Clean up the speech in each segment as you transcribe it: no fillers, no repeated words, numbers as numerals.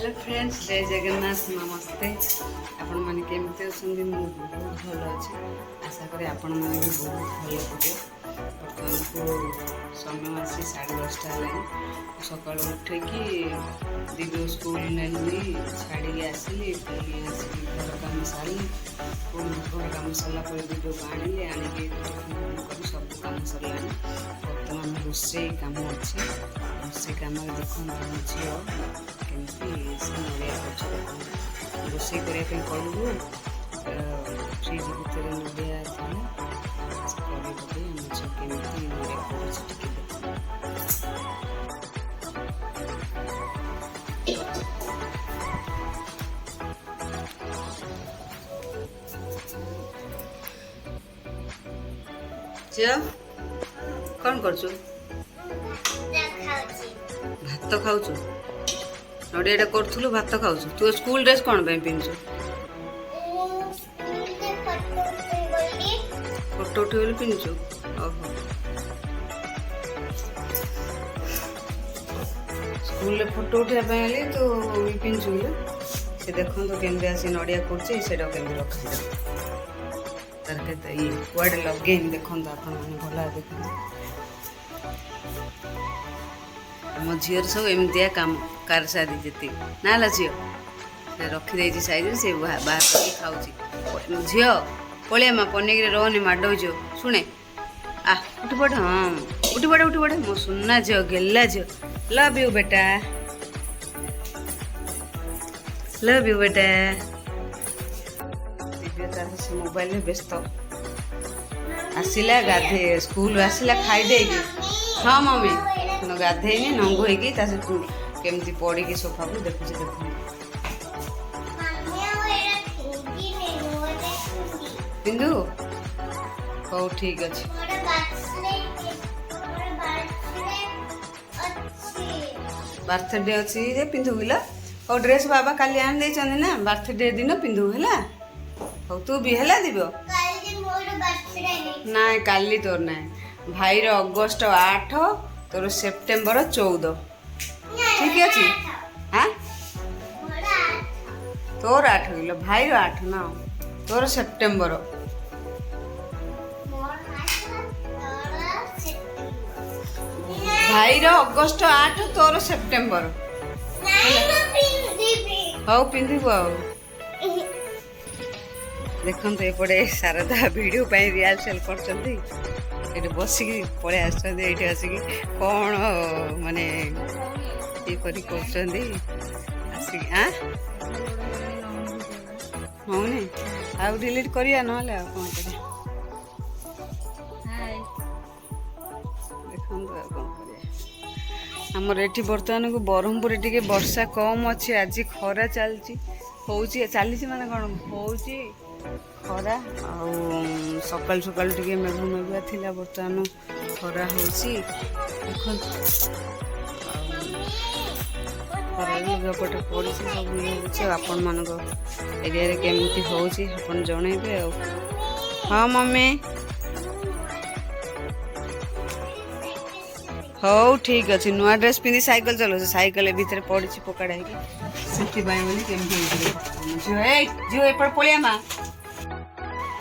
Hello friends, जय जगन्नाथ, नमस्ते। आपण माने केमते अछंदी? मु बहुत भल अछि। आशा करे आपण माने भी बहुत भल होबे। वर्तमान को समय आसी 10:30 हलानी। सकाळ उठे कि दिव्य स्कूल नेली छाड़ी आसिली, पुणी आसिली घर काम सारी, पुणी घर काम सरला पर दिव्य आनिले, आनिके कर सब काम सरलानी। वर्तमान रोषे काम अच्छे, रोषे काम देखो झील केमती से नड़िया कर रोषे करने कहलू फ्रिज भितर नड़िया कमी केमती नड़िया कर कौन कर भात खाऊ नड़िया करूँ भात खाऊ तू स्कूल ड्रेस कौन पिंधु फोटो उठे पिंधु ओहो स्कूल फोटो उठाई तो पिंधु से देखो तो केमती आसी नड़िया करुचे से रखा तार के ये कुआडे लगे देखो आप भल देख मो झीर सब एमतिया काम कार सारी जी ना झील रखीदे साइज से बाहर खाऊ झील पलिया माँ पनिक रोने माड हो शुणे आ उठी पड़ हाँ उठी पड़े मो सुना झील गेला झील लव यू बेटा दिव्य तार से मोबाइल में व्यस्त आसला गाधे स्कूल आसला खाईदे हाँ मम्मी गाधेनी नंग हो केमती पड़ी सोफा को देखुचे पिंधु हो ठीक अच्छे बर्थडे अच्छी पिंधु बिल हो ड्रेस बाबा काली आन दे ना बर्थडे दिन पिंधु है हो तू भी है दिव्य ना काली तोर ना भाईर अगस्ट 8 तोर सेप्टेम्बर 14 ठीक अच्छे हाँ तोर 8 किलो भाईर 8 ना तोर सेप्टेम्बर भाईर अगस्ट 8 तोर सेप्टेम्बर हौ पिंधु आ देखो एपटे शारदा वीडियो रिहर्सल कर बसिकी पलि आसिक कौन माने ये आसिक हौनी आउ डिलीट करिया ना कौन कर आमर एटी बर्तमान को ब्रह्मपुर टी वर्षा कम अच्छी आज खरा चली माने कौन हो खरा सकाल सकाल टे मेघ मेघुआ थिला बर्तमान खरा हो लुगापटे पड़ी सब ये आपण मान एरिया केमती होपन जनइबे हाँ मम्मी हो ठीक अच्छे नुआ ड्रेस पिंधि साइकिल चलाऊ साइकिल भितर पड़ी पकड़ा से पलिया माँ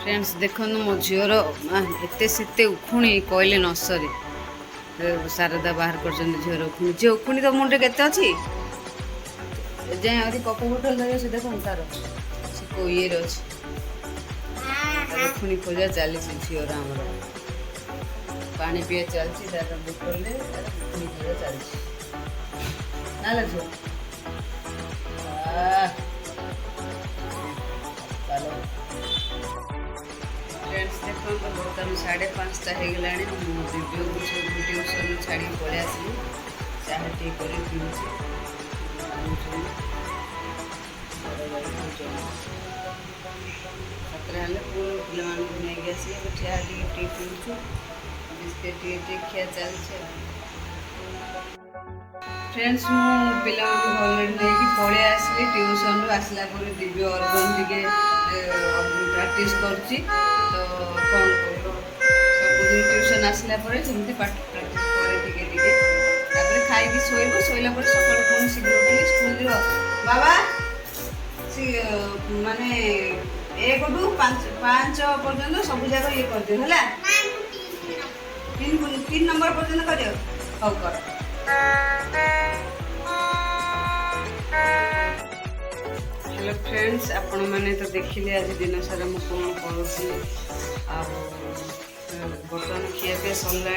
फ्रेंड्स देखो मो झीर एत से उखुणी कहले न सरी शारदा बाहर कर झीर उखुणी झी उखुणी तो मुंडे के अच्छी जाए अभी कप बोतल धर से देख तार से को ये उखुणी खोजा चली झीर आमर पानी पिया चलती तार बोतल उखुणी खोजा चलती ना झील फ्रेंड्स देखो बर्तमान 5:30 हो गला दिव्य को सब ट्यूशन छाड़ी पलि आसली चाह टी कर पीछे सतरा पे नहीं आसी ठिया टी पीछू बिस्किट टी खिया चलছে फ्रेंड्स मु पिला ऑलरेडी लेके पळे आसली ट्यूशन रो आसला पर दिव्य ऑर्गन टिके प्रैक्टिस करची तो कौन करो सब दिन ट्यूशन आसला पर जेमती प्रैक्टिस करे टिके तापर खाई की सोइबो सोइला पर सकाळ कोन शीघ्र उठी स्कूल रो बाबा माने 1 टू 5 पर्यंत सब जगह ये कर दियो हला 3 नंबर पर्यंत करियो हो कर हेलो फ्रेंड्स आपण मैंने तो देखिले आज दिन सारा मु कौन करूँ बर्तमान खिया पिया सरला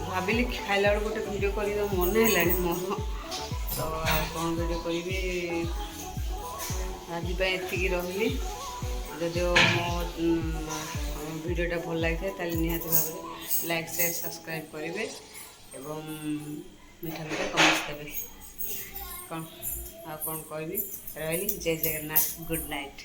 भाविली खाइला बेल गोटे वीडियो कर मन है मोर तो कौन वीडियो करी आज एति रही जो मो वीडियोटा भल लगी था निहाती भाव लाइक शेयर सब्सक्राइब करेंगे एवं मीठा मीठा कमेंट्स देवे कौन कौन कहबी रही जय जगन्नाथ गुड नाइट।